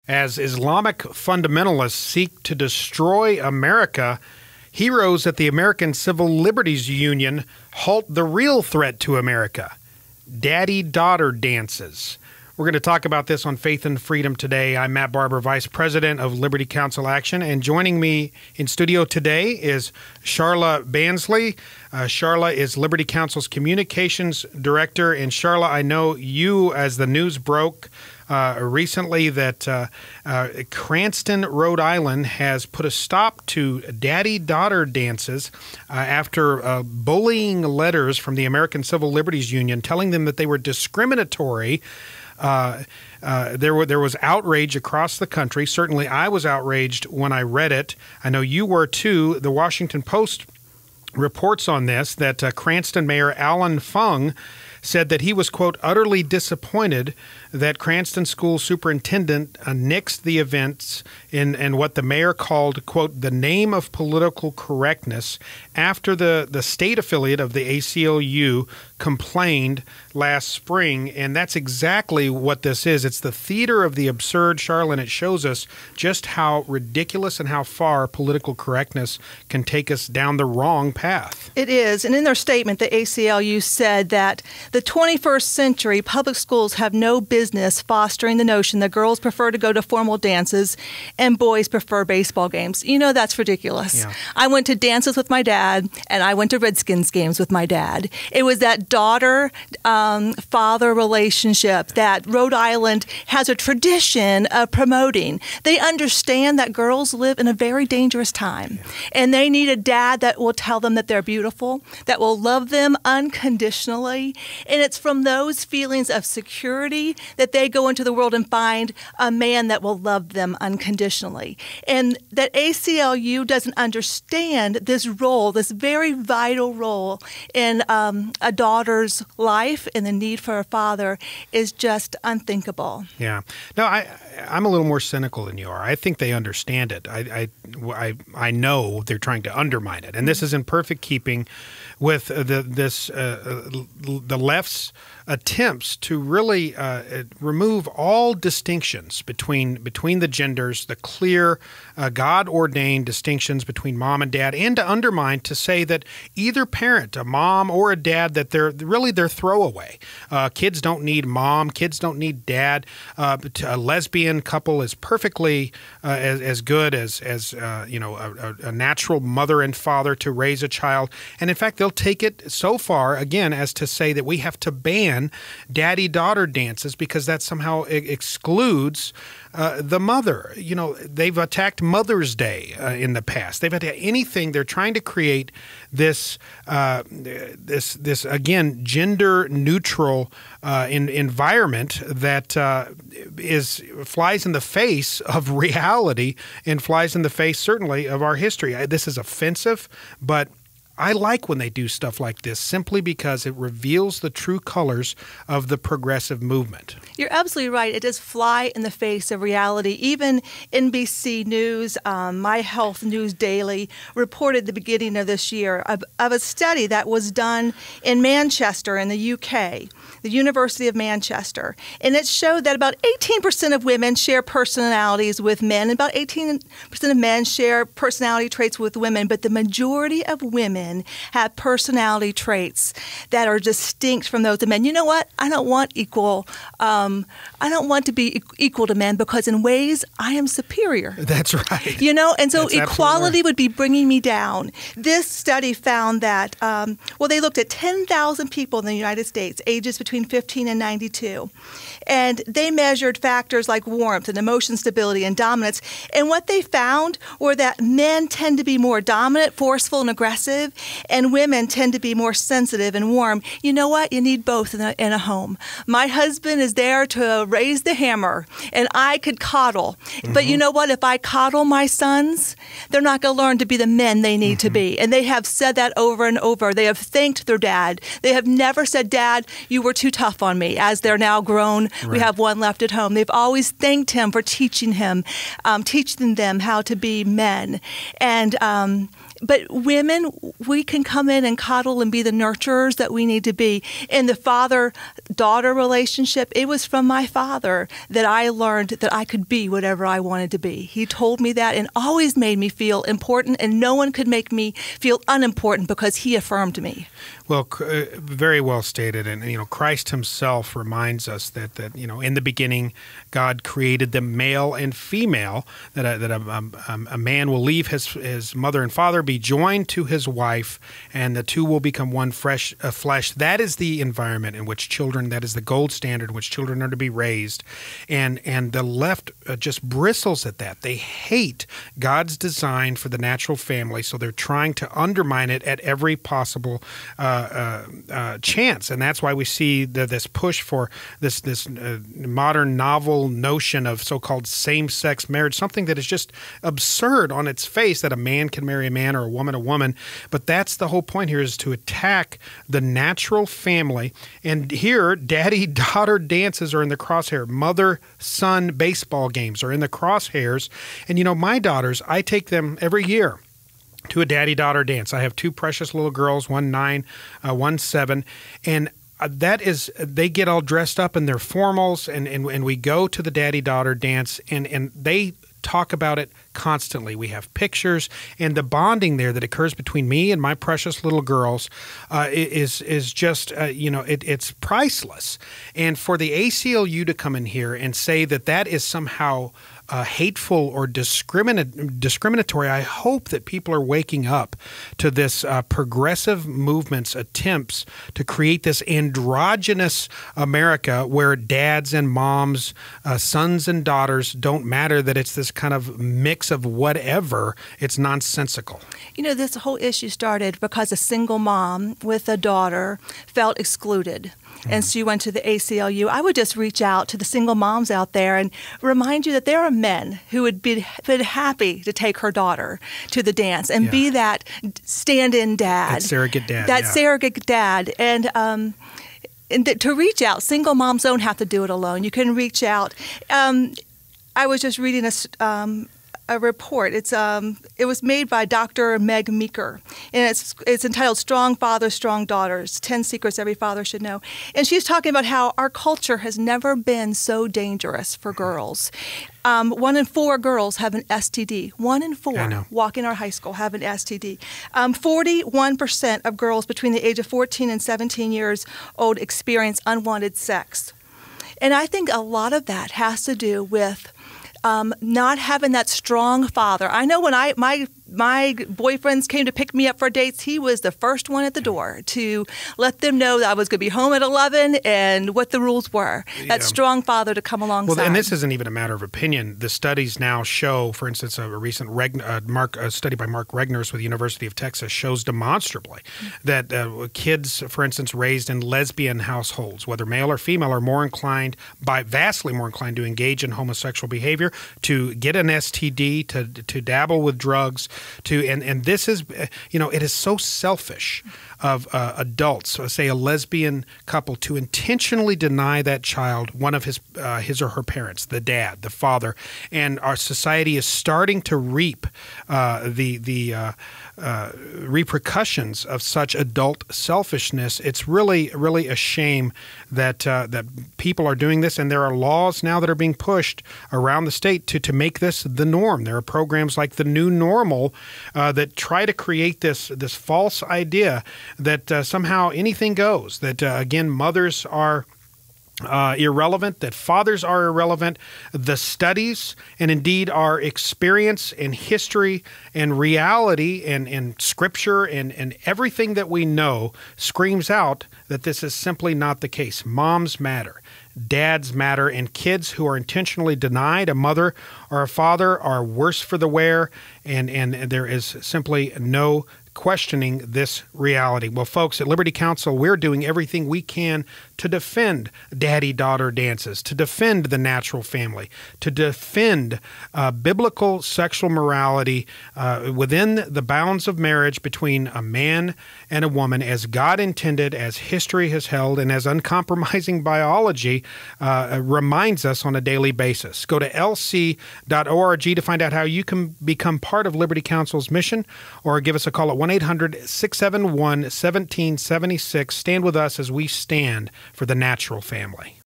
As Islamic fundamentalists seek to destroy America, heroes at the American Civil Liberties Union halt the real threat to America: daddy-daughter dances. We're going to talk about this on Faith and Freedom today. I'm Matt Barber, Vice President of Liberty Counsel Action, and joining me in studio today is Sharla Bansley. Sharla is Liberty Counsel's Communications Director, and Sharla, I know you, as the news broke recently that Cranston, Rhode Island has put a stop to daddy-daughter dances after bullying letters from the American Civil Liberties Union telling them that they were discriminatory. There was outrage across the country. Certainly I was outraged when I read it. I know you were too. The Washington Post reports on this, that Cranston Mayor Alan Fung said that he was, quote, utterly disappointed that Cranston School Superintendent nixed the events in what the mayor called, quote, the name of political correctness after the state affiliate of the ACLU complained last spring. And that's exactly what this is. It's the theater of the absurd, Charlotte, and it shows us just how ridiculous and how far political correctness can take us down the wrong path. It is. And in their statement, the ACLU said that the 21st century public schools have no business fostering the notion that girls prefer to go to formal dances and boys prefer baseball games. You know, that's ridiculous. Yeah. I went to dances with my dad, and I went to Redskins games with my dad. It was that daughter-father relationship that Rhode Island has a tradition of promoting. They understand that girls live in a very dangerous time, and they need a dad that will tell them that they're beautiful, that will love them unconditionally. And it's from those feelings of security that they go into the world and find a man that will love them unconditionally. And that ACLU doesn't understand this role, this very vital role in a daughter's life and the need for a father is just unthinkable. Yeah. No, I'm a little more cynical than you are. I think they understand it. I know they're trying to undermine it. And this is in perfect keeping with the left's attempts to really remove all distinctions between the genders, the clear God-ordained distinctions between mom and dad, and to undermine, to say that either parent, a mom or a dad, that they're throwaway. Kids don't need mom. Kids don't need dad. A lesbian couple is perfectly as good as a natural mother and father to raise a child. And in fact, they'll take it so far, again, as to say that we have to ban daddy-daughter dances because that somehow excludes the mother. You know, they've attacked Mother's Day in the past. They've attacked anything. They're trying to create this again, gender-neutral environment that flies in the face of reality and flies in the face, certainly, of our history. This is offensive, but I like when they do stuff like this simply because it reveals the true colors of the progressive movement. You're absolutely right. It does fly in the face of reality. Even NBC News, My Health News Daily, reported the beginning of this year of a study that was done in Manchester in the UK, the University of Manchester. And it showed that about 18% of women share personalities with men, and about 18% of men share personality traits with women, but the majority of women have personality traits that are distinct from those of men. You know what? I don't want I don't want to be equal to men because in ways I am superior. That's right. You know, and so equality would be bringing me down. This study found that, they looked at 10,000 people in the United States, ages between 15 and 92. And they measured factors like warmth and emotion stability and dominance. And what they found were that men tend to be more dominant, forceful, and aggressive, and women tend to be more sensitive and warm. You know what? You need both in a home. My husband is there to raise the hammer, and I could coddle. Mm-hmm. But you know what? If I coddle my sons, they're not going to learn to be the men they need to be. And they have said that over and over. They have thanked their dad. They have never said, "Dad, you were too tough on me." As they're now grown, right. We have one left at home. They've always thanked him for teaching them how to be men. And But women, we can come in and coddle and be the nurturers that we need to be. In the father-daughter relationship, it was from my father that I learned that I could be whatever I wanted to be. He told me that and always made me feel important, and no one could make me feel unimportant because he affirmed me. Well, very well stated. And, Christ himself reminds us that in the beginning, God created them male and female, that a man will leave his mother and father, be joined to his wife, and the two will become one flesh. That is the environment in which children, that is the gold standard in which children are to be raised. And the left just bristles at that. They hate God's design for the natural family, so they're trying to undermine it at every possible chance. And that's why we see this push for this modern novel notion of so-called same-sex marriage, something that is just absurd on its face, that a man can marry a man or a woman. But that's the whole point here, is to attack the natural family. And here, daddy-daughter dances are in the crosshair. Mother-son baseball games are in the crosshairs. And my daughters, I take them every year to a daddy-daughter dance. I have two precious little girls, one 9, one 7, and they get all dressed up in their formals, and we go to the daddy-daughter dance, and they talk about it constantly. We have pictures, and the bonding there that occurs between me and my precious little girls is just it's priceless. And for the ACLU to come in here and say that is somehow hateful or discriminatory, I hope that people are waking up to this progressive movement's attempts to create this androgynous America where dads and moms, sons and daughters don't matter, that it's this kind of mix of whatever. It's nonsensical. This whole issue started because a single mom with a daughter felt excluded. And so you went to the ACLU. I would just reach out to the single moms out there and remind you that there are men who would be happy to take her daughter to the dance and be that stand-in dad. That surrogate dad. That surrogate dad. And to reach out, single moms don't have to do it alone. You can reach out. I was just reading a report. It was made by Dr. Meg Meeker, and it's entitled "Strong Fathers, Strong Daughters: 10 Secrets Every Father Should Know." And she's talking about how our culture has never been so dangerous for girls. 1 in 4 girls have an STD. 1 in 4 walking our high school have an STD. 41% of girls between the age of 14 and 17 years old experience unwanted sex. And I think a lot of that has to do with not having that strong father. I know when my boyfriends came to pick me up for dates, he was the first one at the door to let them know that I was going to be home at 11 and what the rules were. That strong father to come alongside. Well, and this isn't even a matter of opinion. The studies now show, for instance, a recent study by Mark Regners with the University of Texas shows demonstrably that kids, for instance, raised in lesbian households, whether male or female, are vastly more inclined to engage in homosexual behavior, to get an STD, to dabble with drugs, and this is, it is so selfish of adults, say a lesbian couple, to intentionally deny that child one of his or her parents, the dad, the father, and our society is starting to reap the repercussions of such adult selfishness. It's really, really a shame that people are doing this, and there are laws now that are being pushed around the state to make this the norm. There are programs like the New Normal that try to create this false idea that somehow anything goes, that, again, mothers are irrelevant, that fathers are irrelevant. The studies and indeed our experience and history and reality and scripture and everything that we know screams out that this is simply not the case. Moms matter. Dads matter, and kids who are intentionally denied a mother or a father are worse for the wear, and there is simply no questioning this reality. Well, folks, at Liberty Counsel, we're doing everything we can to defend daddy-daughter dances, to defend the natural family, to defend biblical sexual morality within the bounds of marriage between a man and a woman as God intended, as history has held, and as uncompromising biology reminds us on a daily basis. Go to lc.org to find out how you can become part of Liberty Counsel's mission, or give us a call at 1-800-671-1776. Stand with us as we stand for the natural family.